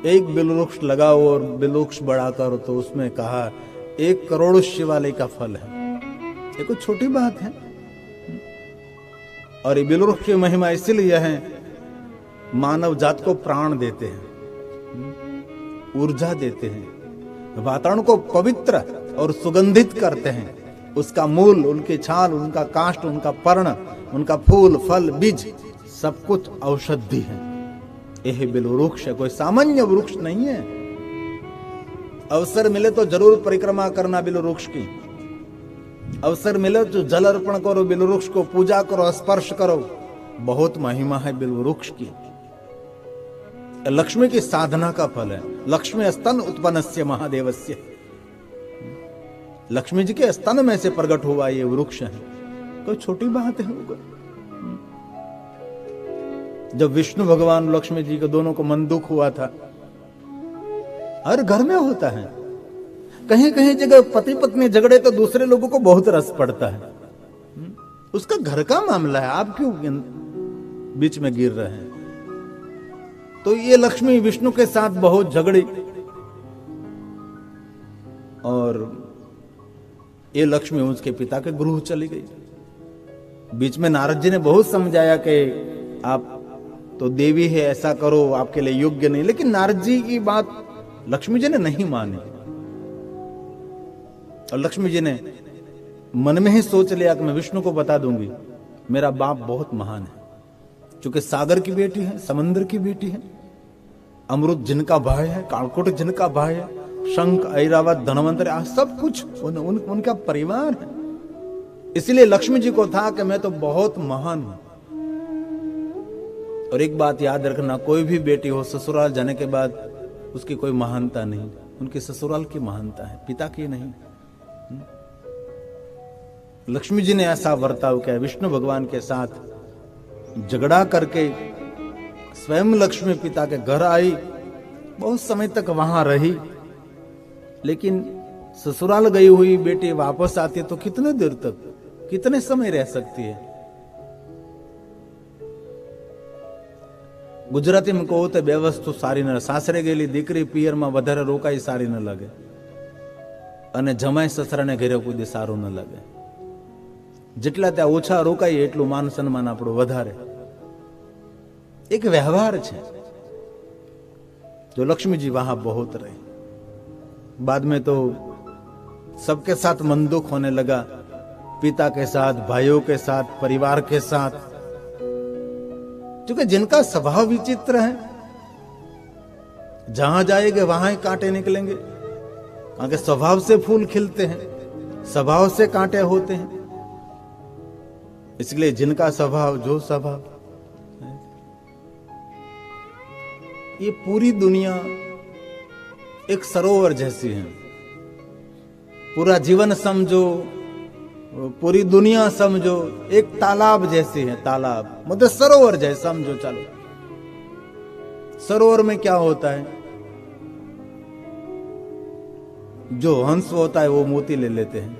एक बिलवृक्ष लगाओ और बिलवृक्ष बड़ा करो तो उसमें कहा 1 करोड़ शिवालय का फल है। ये कोई छोटी बात है। और ये बिलवृक्ष की महिमा इसीलिए है, मानव जात को प्राण देते हैं, ऊर्जा देते हैं, वातावरण को पवित्र और सुगंधित करते हैं। उसका मूल, उनकी छाल, उनका काष्ठ, उनका पर्ण, उनका फूल, फल, बीज सब कुछ औषधि है। यह बिलवृक्ष है, कोई सामान्य वृक्ष नहीं है। अवसर मिले तो जरूर परिक्रमा करना बिलवृक्ष की। अवसर मिले तो जल अर्पण करो, बिलवृक्ष को पूजा करो, स्पर्श करो। बहुत महिमा है बिलवृक्ष की। लक्ष्मी की साधना का फल है। लक्ष्मी स्तन उत्पन्नस्य महादेवस्य, लक्ष्मी जी के स्तन में से प्रकट हुआ ये वृक्ष है। कोई छोटी बात है। जब विष्णु भगवान लक्ष्मी जी को दोनों को मन दुख हुआ था, हर घर में होता है, कहीं कहीं जगह पति पत्नी झगड़े तो दूसरे लोगों को बहुत रस पड़ता है। उसका घर का मामला है, आप क्यों बीच में गिर रहे हैं। तो ये लक्ष्मी विष्णु के साथ बहुत झगड़ी और ये लक्ष्मी उसके पिता के गृह चली गई। बीच में नारद जी ने बहुत समझाया कि आप तो देवी है, ऐसा करो, आपके लिए योग्य नहीं। लेकिन नारद जी की बात लक्ष्मी जी ने नहीं मानी और लक्ष्मी जी ने मन में ही सोच लिया कि मैं विष्णु को बता दूंगी मेरा बाप बहुत महान है, क्योंकि सागर की बेटी है, समंदर की बेटी है, अमृत जिनका भाई है, कालकोट जिनका भाई है, शंख, ऐरावत, धनवंतरी, सब कुछ उनका परिवार है। इसलिए लक्ष्मी जी को था कि मैं तो बहुत महान हूं। और एक बात याद रखना, कोई भी बेटी हो ससुराल जाने के बाद उसकी कोई महानता नहीं, उनकी ससुराल की महानता है, पिता की नहीं। लक्ष्मी जी ने ऐसा बर्ताव किया, विष्णु भगवान के साथ झगड़ा करके स्वयं लक्ष्मी पिता के घर आई, बहुत समय तक वहां रही। लेकिन ससुराल गई हुई बेटी वापस आती है तो कितने देर तक, कितने समय रह सकती है। गुजराती में કહો તો બે વસ્તુ સારી ન, સાસરે ગયેલી દીકરી પિયરમાં વધારે રોકાઈ સારી ન લાગે, અને જમાઈ સસરાને ઘરે કોઈ દી સારું ન લાગે। જેટલા ત્યાં ઓછા રોકાઈ એટલું માન સન્માન આપણું વધારે। एक व्यवहार है जो लक्ष्मी जी वहां बहुत रहे। बाद में तो सबके साथ मन दुख होने लगा, पिता के साथ, भाइयों के साथ, परिवार के साथ, क्योंकि जिनका स्वभाव विचित्र है, जहां जाएंगे वहां ही कांटे निकलेंगे, क्योंकि स्वभाव से फूल खिलते हैं, स्वभाव से कांटे होते हैं। इसलिए जिनका स्वभाव जो स्वभाव, ये पूरी दुनिया एक सरोवर जैसी है। पूरा जीवन समझो, पूरी दुनिया समझो एक तालाब जैसी है। तालाब मतलब सरोवर जैसे समझो। चलो, सरोवर में क्या होता है, जो हंस होता है वो मोती ले लेते हैं,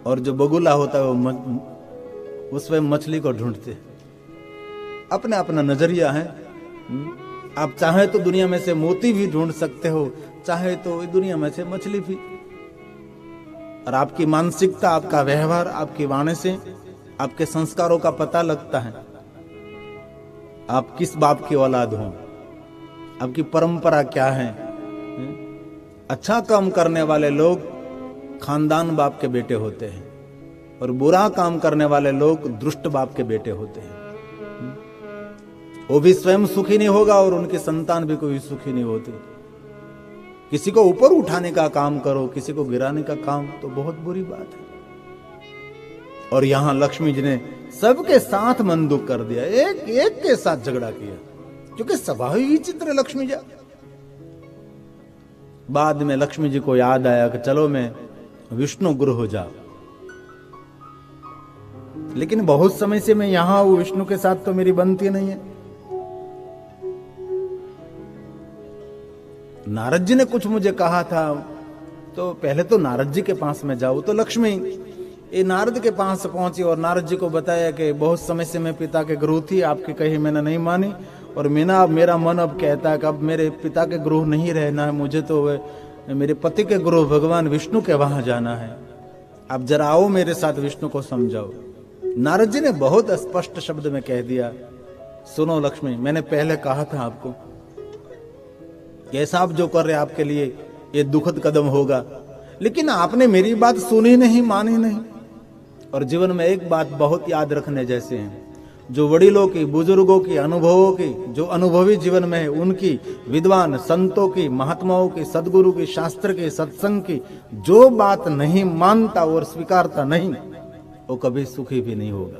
और जो बगुला होता है वो उसमें मछली को ढूंढते हैं। अपना अपना नजरिया है। आप चाहे तो दुनिया में से मोती भी ढूंढ सकते हो, चाहे तो दुनिया में से मछली भी। और आपकी मानसिकता, आपका व्यवहार, आपकी वाणी से आपके संस्कारों का पता लगता है। आप किस बाप की औलाद हो, आपकी परंपरा क्या है। अच्छा काम करने वाले लोग खानदान बाप के बेटे होते हैं, और बुरा काम करने वाले लोग दुष्ट बाप के बेटे होते हैं। वो भी स्वयं सुखी नहीं होगा और उनके संतान भी कोई सुखी नहीं होती। किसी को ऊपर उठाने का काम करो, किसी को गिराने का काम, तो बहुत बुरी बात है। और यहां लक्ष्मी जी ने सबके साथ मन दुख कर दिया, एक एक के साथ झगड़ा किया, क्योंकि स्वभाव ही विचित्र लक्ष्मी जी। बाद में लक्ष्मी जी को याद आया कि चलो मैं विष्णु गुरु हो जाऊं, लेकिन बहुत समय से मैं यहां हूं, विष्णु के साथ तो मेरी बनती नहीं है। नारद जी ने कुछ मुझे कहा था, तो पहले तो नारद जी के पास में जाऊं। तो लक्ष्मी ये नारद के पास पहुंची और नारद जी को बताया कि बहुत समय से मैं पिता के गुरु थी, आपकी कही मैंने नहीं मानी, और मेरा मन अब कहता है कि अब मेरे पिता के गृह नहीं रहना है, मुझे तो मेरे पति के गृह भगवान विष्णु के वहां जाना है। अब जरा आओ मेरे साथ विष्णु को समझाओ। नारद जी ने बहुत स्पष्ट शब्द में कह दिया, सुनो लक्ष्मी, मैंने पहले कहा था आपको कि ऐसा आप जो कर रहे आपके लिए ये दुखद कदम होगा, लेकिन आपने मेरी बात सुनी नहीं, मानी नहीं। और जीवन में एक बात बहुत याद रखने जैसे है, जो वडीलों की, बुजुर्गों की, अनुभवों की, जो अनुभवी जीवन में है, उनकी, विद्वान संतों की, महात्माओं की, सदगुरु की, शास्त्र की, सत्संग की जो बात नहीं मानता और स्वीकारता नहीं, वो कभी सुखी भी नहीं होगा।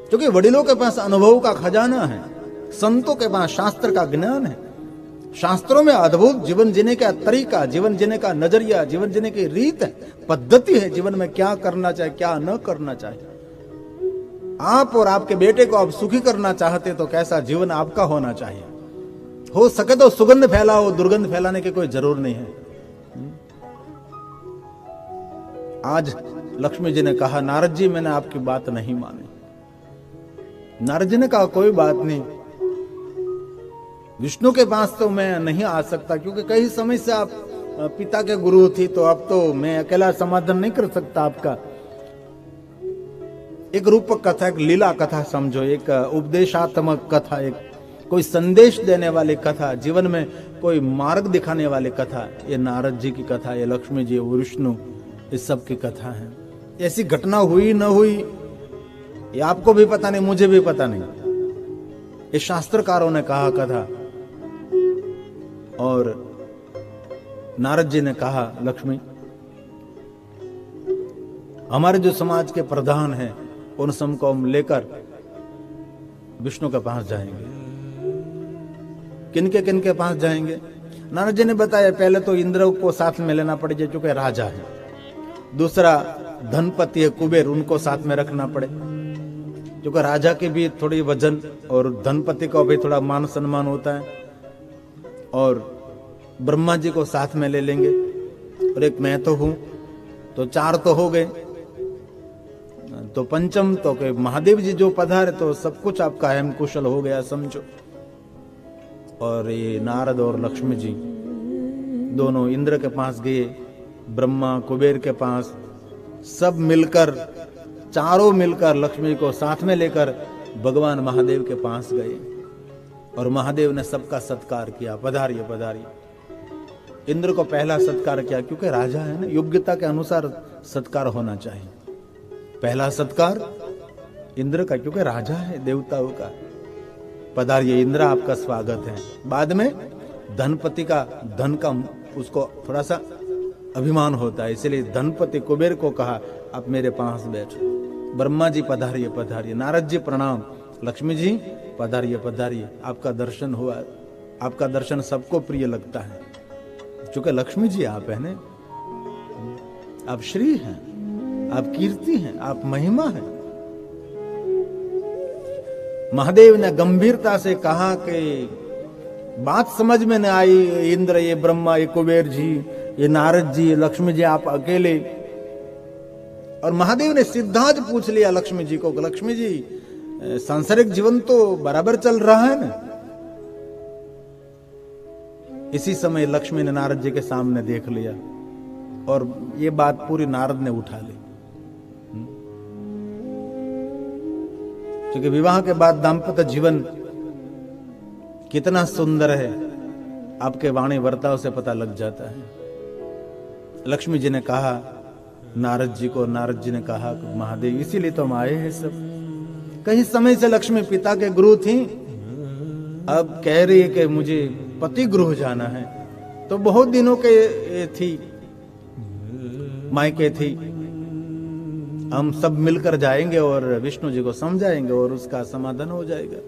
क्योंकि वडीलों के पास अनुभव का खजाना है, संतों के पास शास्त्र का ज्ञान है, शास्त्रों में अद्भुत जीवन जीने का तरीका, जीवन जीने का नजरिया, जीवन जीने की रीत है, पद्धति है, जीवन में क्या करना चाहिए, क्या न करना चाहिए। आप और आपके बेटे को आप सुखी करना चाहते तो कैसा जीवन आपका होना चाहिए। हो सके तो सुगंध फैलाओ, दुर्गंध फैलाने की कोई जरूर नहीं है। आज लक्ष्मी जी ने कहा, नारद जी मैंने आपकी बात नहीं मानी। नारद जी ने कहा कोई बात नहीं, विष्णु के पास तो मैं नहीं आ सकता, क्योंकि कई समय से आप पिता के गुरु थी, तो अब तो मैं अकेला समाधान नहीं कर सकता आपका। एक रूपक कथा, एक लीला कथा समझो, एक उपदेशात्मक कथा, एक कोई संदेश देने वाली कथा, जीवन में कोई मार्ग दिखाने वाली कथा, ये नारद जी की कथा, ये लक्ष्मी जी, विष्णु, इस सब की कथा है। ऐसी घटना हुई न हुई ये आपको भी पता नहीं, मुझे भी पता नहीं, ये शास्त्रकारों ने कहा कथा। और नारद जी ने कहा, लक्ष्मी, हमारे जो समाज के प्रधान हैं उन सबको हम लेकर विष्णु के पास जाएंगे। किनके पास जाएंगे? नारद जी ने बताया, पहले तो इंद्र को साथ में लेना पड़ेगा क्योंकि राजा है, दूसरा धनपति है कुबेर, उनको साथ में रखना पड़े क्योंकि राजा की भी थोड़ी वजन और धनपति का भी थोड़ा मान सम्मान होता है। और ब्रह्मा जी को साथ में ले लेंगे और एक मैं तो हूं, तो 4 तो हो गए। तो पंचम तो के महादेव जी जो पधारे तो सब कुछ आपका अहम कुशल हो गया समझो। और ये नारद और लक्ष्मी जी दोनों इंद्र के पास गए, ब्रह्मा कुबेर के पास, सब मिलकर, चारों मिलकर लक्ष्मी को साथ में लेकर भगवान महादेव के पास गए। और महादेव ने सबका सत्कार किया, पधारिए पधारिए। इंद्र को पहला सत्कार किया क्योंकि राजा है ना, योग्यता के अनुसार सत्कार होना चाहिए। पहला सत्कार इंद्र का क्योंकि राजा है देवताओं का, पधारिए इंद्र, आपका स्वागत है। बाद में धनपति का, धन का उसको थोड़ा सा अभिमान होता है, इसलिए धनपति कुबेर को कहा आप मेरे पास बैठो। ब्रह्मा जी पधारिए पधारिए, नारद जी प्रणाम, लक्ष्मी जी पधारिए पधारिए, आपका दर्शन हुआ। आपका दर्शन सबको प्रिय लगता है क्योंकि लक्ष्मी जी आप है ना, आप श्री हैं, आप कीर्ति हैं, आप महिमा हैं। महादेव ने गंभीरता से कहा कि बात समझ में न आई, इंद्र, ये ब्रह्मा, ये कुबेर जी, ये नारद जी, लक्ष्मी जी आप अकेले। और महादेव ने सीधा ज पूछ लिया लक्ष्मी जी को, लक्ष्मी जी सांसारिक जीवन तो बराबर चल रहा है ना? इसी समय लक्ष्मी ने नारद जी के सामने देख लिया और ये बात पूरी नारद ने उठा ली। क्योंकि विवाह के बाद दाम्पत्य जीवन कितना सुंदर है आपके वाणी वर्ताव से पता लग जाता है। लक्ष्मी जी ने कहा नारद जी को, नारद जी ने कहा महादेव, इसीलिए तो हम आए हैं सब। कहीं समय से लक्ष्मी पिता के गुरु थी, अब कह रही है कि मुझे पति गृह जाना है, तो बहुत दिनों के थी, मायके थी। हम सब मिलकर जाएंगे और विष्णु जी को समझाएंगे और उसका समाधान हो जाएगा।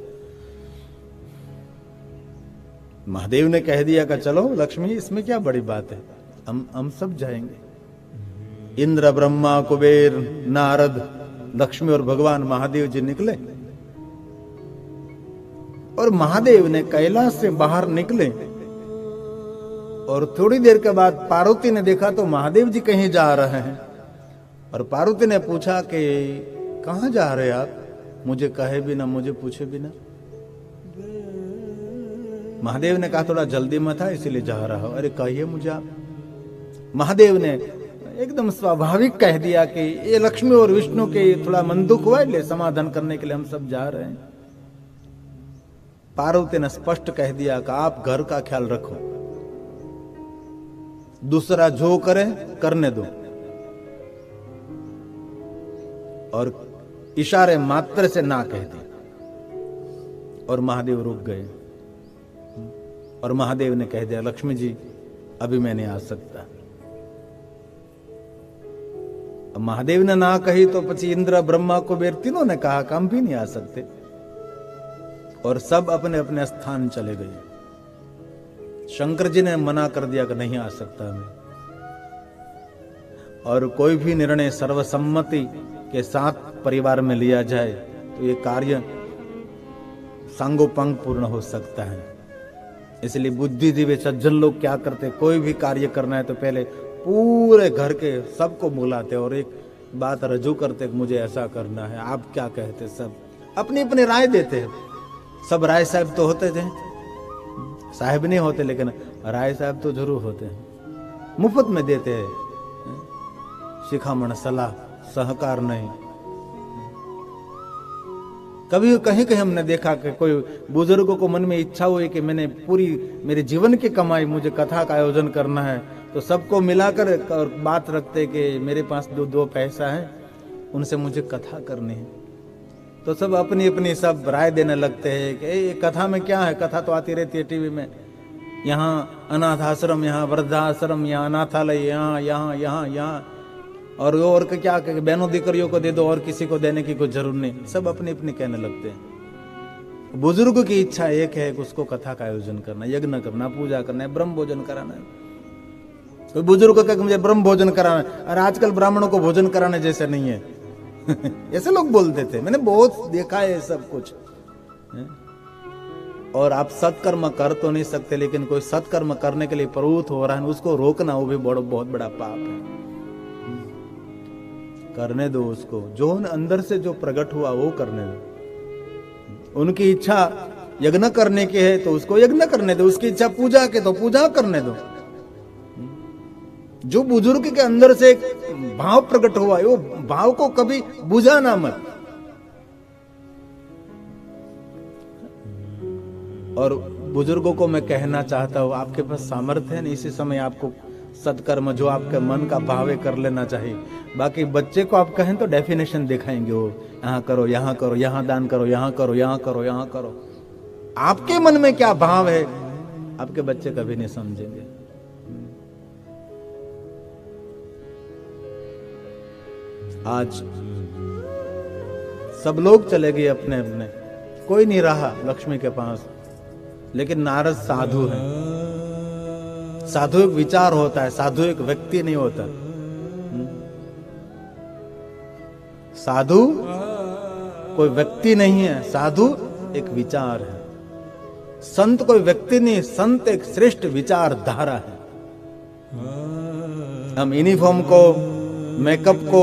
महादेव ने कह दिया कि चलो लक्ष्मी, इसमें क्या बड़ी बात है, हम सब जाएंगे। इंद्र, ब्रह्मा, कुबेर, नारद, लक्ष्मी और भगवान महादेव जी निकले। और महादेव ने कैलाश से बाहर निकले और थोड़ी देर के बाद पार्वती ने देखा तो महादेव जी कहीं जा रहे हैं। और पार्वती ने पूछा कि कहां जा रहे आप, मुझे कहे बिना, मुझे पूछे बिना। महादेव ने कहा थोड़ा जल्दी मत है इसीलिए जा रहा हो। अरे कहिए मुझे आप। महादेव ने एकदम स्वाभाविक कह दिया कि ये लक्ष्मी और विष्णु के थोड़ा मन दुख हुआ, इसलिए समाधान करने के लिए हम सब जा रहे हैं। पार्वती ने स्पष्ट कह दिया कि आप घर का ख्याल रखो, दूसरा जो करे करने दो। और इशारे मात्र से ना कह दी और महादेव रुक गए। और महादेव ने कह दिया लक्ष्मी जी अभी मैं नहीं आ सकता। अब महादेव ने ना कही तो पची इंद्र ब्रह्मा कुबेर तीनों ने कहा कि हम भी नहीं आ सकते। और सब अपने अपने स्थान चले गए। शंकर जी ने मना कर दिया कि नहीं आ सकता मैं। और कोई भी निर्णय सर्वसम्मति के साथ परिवार में लिया जाए तो ये कार्य सांगोपांग पूर्ण हो सकता है। इसलिए बुद्धिजीवी सज्जन लोग क्या करते, कोई भी कार्य करना है तो पहले पूरे घर के सबको बुलाते और एक बात रजू करते कि मुझे ऐसा करना है, आप क्या कहते। सब अपनी अपनी राय देते हैं। सब राय साहब तो होते थे, साहब नहीं होते लेकिन राय साहब तो जरूर होते हैं, मुफ्त में देते हैं शिखामण सलाह सहकार नहीं। कभी कहीं कहीं हमने देखा कि कोई बुजुर्गों को मन में इच्छा हुई कि मैंने पूरी मेरे जीवन की कमाई मुझे कथा का आयोजन करना है, तो सबको मिलाकर और बात रखते कि मेरे पास दो पैसा है उनसे मुझे कथा करनी है। तो सब अपनी अपनी सब राय देने लगते हैं कि ये कथा में क्या है, कथा तो आती रहती है टीवी में, यहाँ अनाथ आश्रम, यहाँ वृद्धाश्रम, यहाँ अनाथालय, यहाँ यहाँ यहाँ यहाँ और क्या बहनों दीकरियों को दे दो और किसी को देने की कोई जरूरत नहीं। सब अपनी अपनी कहने लगते हैं। बुजुर्ग की इच्छा एक है कि उसको कथा का आयोजन करना, यज्ञ करना, पूजा करना है, ब्रह्म भोजन कराना है। कोई बुजुर्ग को कहे मुझे ब्रह्म भोजन कराना है, और आजकल ब्राह्मणों को भोजन कराने जैसे नहीं है ऐसे लोग बोलते थे, मैंने बहुत देखा है सब कुछ। और आप सत्कर्म कर तो नहीं सकते, लेकिन कोई सत्कर्म करने के लिए प्रवृत्त हो रहा है उसको रोकना वो भी बहुत बड़ा पाप है। करने दो उसको, जो अंदर से जो प्रकट हुआ वो करने दो। उनकी इच्छा यज्ञ करने की है तो उसको यज्ञ करने दो, उसकी इच्छा पूजा के तो पूजा करने दो। जो बुजुर्ग के अंदर से एक भाव प्रकट हुआ है वो भाव को कभी बुझाना मत। और बुजुर्गों को मैं कहना चाहता हूं आपके पास सामर्थ्य है, इसी समय आपको सत्कर्म जो आपके मन का भाव है कर लेना चाहिए। बाकी बच्चे को आप कहें तो डेफिनेशन दिखाएंगे वो, यहाँ करो, यहाँ करो, यहाँ दान करो, यहाँ करो, यहाँ करो, यहाँ करो। आपके मन में क्या भाव है आपके बच्चे कभी नहीं समझेंगे। आज सब लोग चले गए अपने अपने, कोई नहीं रहा लक्ष्मी के पास। लेकिन नारद साधु है। साधु एक विचार होता है, साधु एक व्यक्ति नहीं होता। साधु कोई व्यक्ति नहीं है, साधु एक विचार है। संत कोई व्यक्ति नहीं, संत एक श्रेष्ठ विचारधारा है। हम यूनिफॉर्म को, मेकअप को,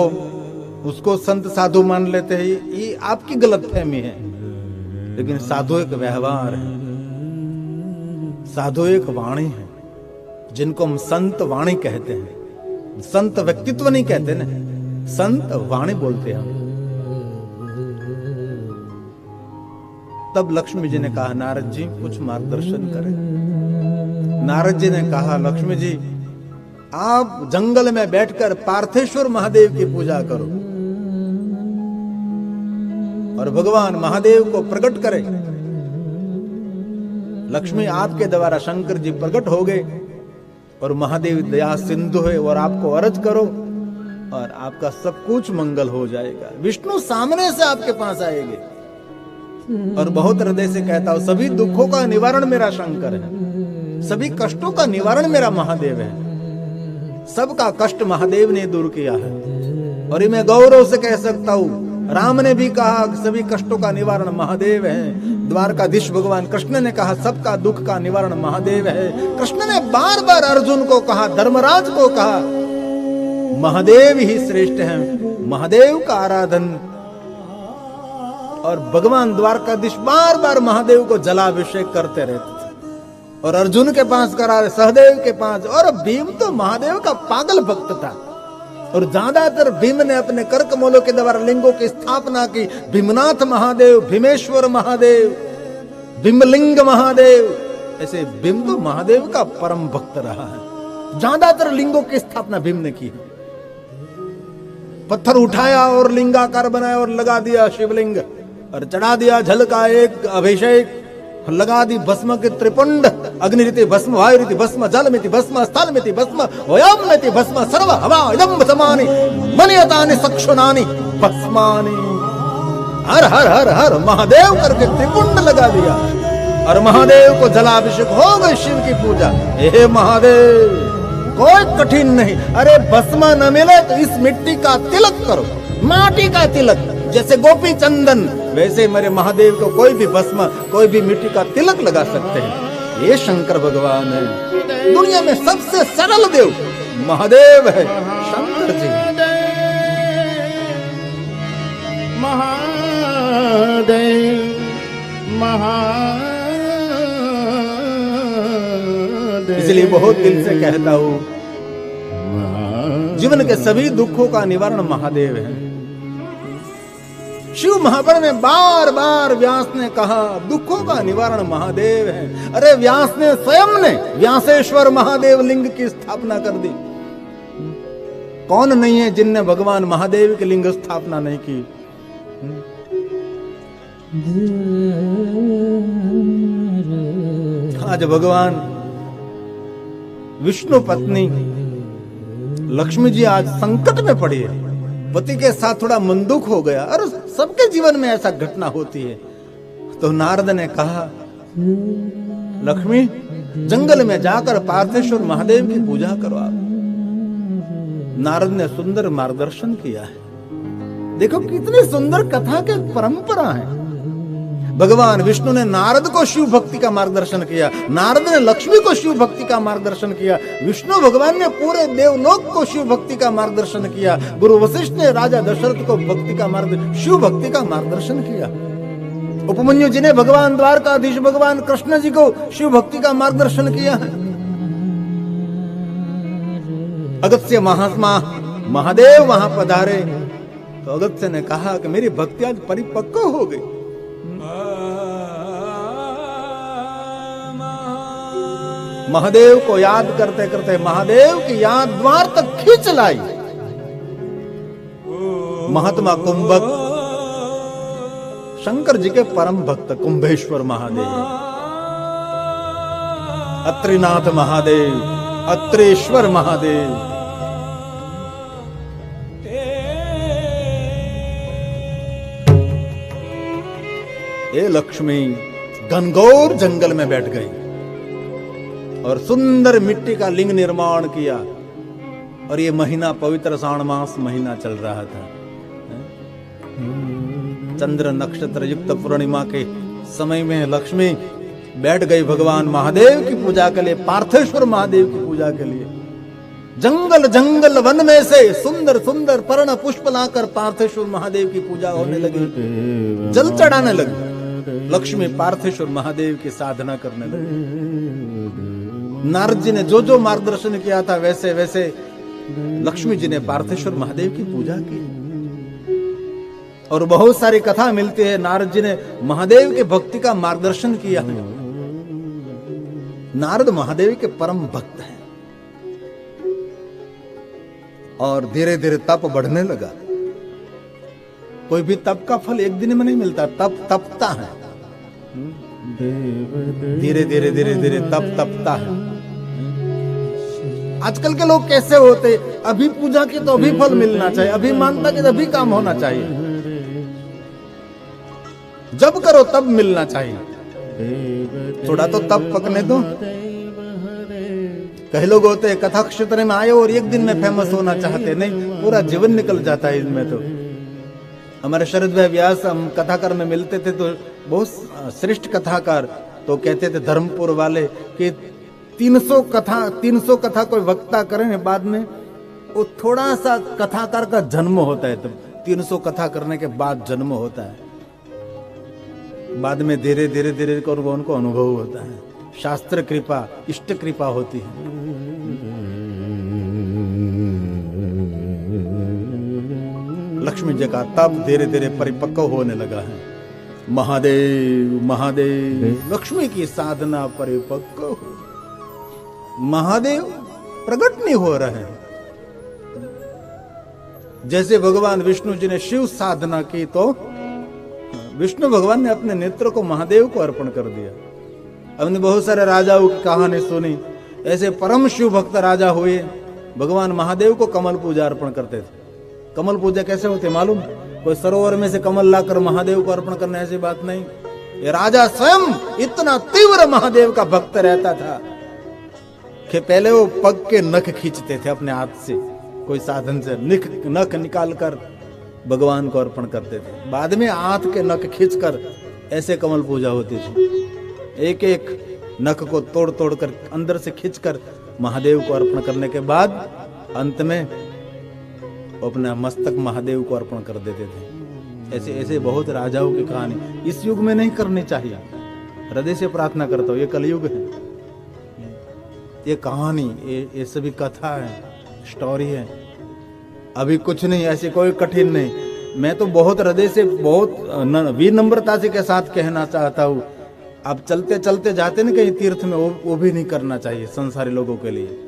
उसको संत साधु मान लेते हैं, ये आपकी गलतफहमी है। लेकिन साधु एक व्यवहार है, साधु एक वाणी है, जिनको हम संत वाणी कहते हैं। संत व्यक्तित्व नहीं कहते ना, संत वाणी बोलते हैं हम। तब लक्ष्मी जी ने कहा नारद जी कुछ मार्गदर्शन करें। नारद जी ने कहा लक्ष्मी जी आप जंगल में बैठकर पार्थेश्वर महादेव की पूजा करो और भगवान महादेव को प्रकट करें। लक्ष्मी आपके द्वारा शंकर जी प्रकट हो गए और महादेव दया सिंधु है और आपको अर्ज करो और आपका सब कुछ मंगल हो जाएगा। विष्णु सामने से आपके पास आएंगे और बहुत हृदय से कहता हूं सभी दुखों का निवारण मेरा शंकर है, सभी कष्टों का निवारण मेरा महादेव है। सबका कष्ट महादेव ने दूर किया है और ये मैं गौरव से कह सकता हूं। राम ने भी कहा सभी कष्टों का निवारण महादेव है। द्वारकाधीश भगवान कृष्ण ने कहा सबका दुख का निवारण महादेव है। कृष्ण ने बार बार अर्जुन को कहा, धर्मराज को कहा महादेव ही श्रेष्ठ है, महादेव का आराधन। और भगवान द्वारकाधीश बार बार महादेव को जलाभिषेक करते रहते थे। और अर्जुन के पास करा रहे, सहदेव के पास। और भीम तो महादेव का पागल भक्त था और ज्यादातर भीम ने अपने कर कमलों के द्वारा लिंगों की स्थापना की। भीमनाथ महादेव, भीमेश्वर महादेव, भीमलिंग महादेव, ऐसे भीम तो महादेव का परम भक्त रहा है। ज्यादातर लिंगों की स्थापना भीम ने की। पत्थर उठाया और लिंगाकार बनाया और लगा दिया शिवलिंग और चढ़ा दिया जल का एक अभिषेक, लगा दी भस्म के त्रिपुंड, अग्नि रीति भस्म, वायु रीति भस्म, जल मिति भस्म, स्थल मिति भस्म, वयम मिति भस्म, सर्व हवा इदम समानि मन्यतानि सक्षुनानि भस्मानि। हर हर हर हर महादेव करके त्रिपुंड लगा दिया और महादेव को जलाभिषेक हो गई शिव की पूजा। हे महादेव, कोई कठिन नहीं। अरे भस्म न मिले तो इस मिट्टी का तिलक करो, माटी का तिलक, जैसे गोपी चंदन, वैसे मेरे महादेव को कोई भी भस्म, कोई भी मिट्टी का तिलक लगा सकते हैं। ये शंकर भगवान है। दुनिया में सबसे सरल देव महादेव है, शंकर जी। महादेव महादेव। इसलिए बहुत दिल से कहता हूं, जीवन के सभी दुखों का निवारण महादेव है। शिव महापुराण में बार बार व्यास ने कहा दुखों का निवारण महादेव है। अरे व्यास ने स्वयं ने व्यासेश्वर महादेव लिंग की स्थापना कर दी। कौन नहीं है जिनने भगवान महादेव की लिंग स्थापना नहीं की। आज भगवान विष्णु पत्नी लक्ष्मी जी आज संकट में पड़ी है, पति के साथ थोड़ा मनदुख हो गया। और सबके जीवन में ऐसा घटना होती है। तो नारद ने कहा लक्ष्मी जंगल में जाकर पार्थेश्वर महादेव की पूजा करो आप। नारद ने सुंदर मार्गदर्शन किया है। देखो कितनी सुंदर कथा के परंपरा है। भगवान विष्णु ने नारद को शिव भक्ति का मार्गदर्शन किया, नारद ने लक्ष्मी को शिव भक्ति का मार्गदर्शन किया, विष्णु भगवान ने पूरे देवलोक को शिव भक्ति का मार्गदर्शन किया, गुरु वशिष्ठ ने राजा दशरथ को भक्ति का शिव भक्ति का मार्गदर्शन किया, उपमन्यु जी ने भगवान द्वारकाधीश भगवान कृष्ण जी को शिव भक्ति का मार्गदर्शन किया है। अगस्त्य महात्मा महादेव वहां पधारे तो अगस्त्य ने कहा कि मेरी भक्ति आज परिपक्व हो गई। महादेव को याद करते करते महादेव की याद द्वार तक खींच लाई। महात्मा कुंभक शंकर जी के परम भक्त कुंभेश्वर महादेव, अत्रिनाथ महादेव, अत्रेश्वर महादेव, ये लक्ष्मी घनघोर जंगल में बैठ गई और सुंदर मिट्टी का लिंग निर्माण किया। और ये महीना पवित्र श्रावण मास महीना चल रहा था। चंद्र नक्षत्र युक्त पूर्णिमा के समय में लक्ष्मी बैठ गई भगवान महादेव की पूजा के लिए, पार्थेश्वर महादेव की पूजा के लिए। जंगल जंगल वन में से सुंदर सुंदर पर्ण पुष्प लाकर पार्थेश्वर महादेव की पूजा होने लगी, जल चढ़ाने लगी। लक्ष्मी पार्थेश्वर महादेव की साधना करने लगी। नारद जी ने जो जो मार्गदर्शन किया था वैसे वैसे लक्ष्मी जी ने पार्थेश्वर महादेव की पूजा की। और बहुत सारी कथा मिलती है, नारद जी ने महादेव के भक्ति का मार्गदर्शन किया है। नारद महादेव के परम भक्त हैं और धीरे धीरे तप बढ़ने लगा। कोई भी तप का फल एक दिन में नहीं मिलता, तप तपता है, धीरे धीरे धीरे धीरे तप तपता है। आजकल के लोग कैसे होते, अभी पूजा की तो अभी फल मिलना चाहिए, अभी मानता कि अभी काम होना चाहिए, जब करो तब मिलना चाहिए, थोड़ा तो तप पकने दो। कई लोग होते कथा क्षेत्र में आए और एक दिन में फेमस होना चाहते, नहीं पूरा जीवन निकल जाता है इसमें। तो हमारे शरद भाई व्यास हम कथाकार में मिलते थे तो बहुत श्रेष्ठ कथाकार, तो कहते थे धर्मपुर वाले कि 300 कथा कोई वक्ता करे बाद में वो थोड़ा सा कथाकार का जन्म होता है। तो 300 कथा करने के बाद जन्म होता है, बाद में धीरे धीरे धीरे कर वो उनको अनुभव होता है। शास्त्र कृपा, इष्ट कृपा होती है। लक्ष्मी जी का तप धीरे धीरे परिपक्व होने लगा है। महादेव महादेव लक्ष्मी की साधना परिपक्व हो। महादेव प्रकट नहीं हो रहे हैं। जैसे भगवान विष्णु जी ने शिव साधना की तो विष्णु भगवान ने अपने नेत्र को महादेव को अर्पण कर दिया। हमने बहुत सारे राजाओं की कहानी सुनी। ऐसे परम शिव भक्त राजा हुए, भगवान महादेव को कमल पूजा अर्पण करते थे। कमल पूजा कैसे होते मालूम? कोई सरोवर में से कमल लाकर महादेव को अर्पण करना ऐसी बात नहीं। ये राजा स्वयं इतना तीव्र महादेव का भक्त रहता था कि पहले वो पग के नख खींचते थे अपने हाथ से, कोई साधन से नख निकाल कर भगवान को अर्पण करते थे। बाद में हाथ के नख खींचकर ऐसे कमल पूजा होती थी। एक एक नख को तोड़ तोड़ कर अंदर से खींचकर महादेव को अर्पण करने के बाद अंत में अपना मस्तक महादेव को अर्पण कर देते थे। ऐसे ऐसे बहुत राजाओं की कहानी इस युग में नहीं करनी चाहिए। हृदय से प्रार्थना करता हूँ, ये कलयुग है। ये कहानी, ये सभी कथा है, स्टोरी है। अभी कुछ नहीं, ऐसी कोई कठिन नहीं। मैं तो बहुत हृदय से, बहुत विनम्रता से के साथ कहना चाहता हूँ, अब चलते चलते जाते ना कहीं तीर्थ में, वो भी नहीं करना चाहिए संसारी लोगों के लिए।